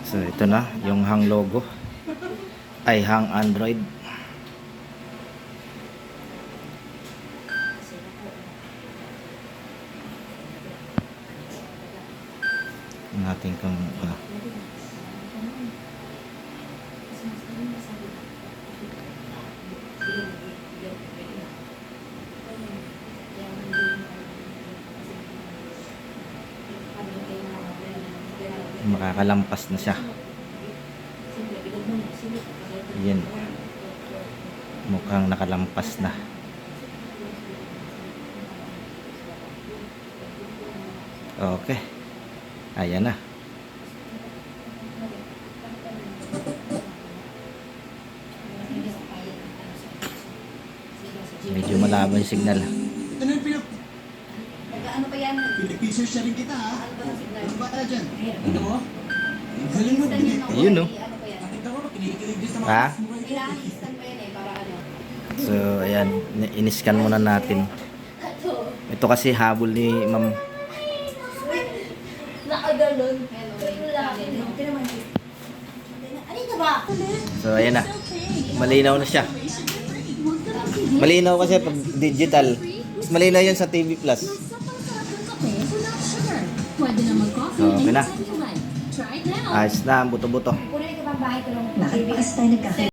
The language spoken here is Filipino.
So ito na yung hang logo ay hang Android. Natin kung makakalampas na siya. Yan, mukhang nakalampas na. Okay, ayan na. Medyo malabo yung signal. Ano pa yan? Pinag-picture siya rin kita, ha? Ano ba ang signal? Ano ba ka dyan? Ito mo? Ang galing mo. Ayun, no? Ano pa yan? Nakita ko, kinikilig din sa Ha? Kailangan i-scan pa yan eh, para ano? So ayan, in-scan muna natin. Ito kasi habol ni Ma'am. Nakagalon. Ano ka ba? So ayan na. Malinaw na siya. Malinaw kasi pag digital. Mas malinaw yun sa TV Plus. Pwede naman coffee. So, okay na. Try it now. Ayos na, buto-buto. Kunin ka bang bahay ko lang? Bakit pa kasi tayo nagkakaroon?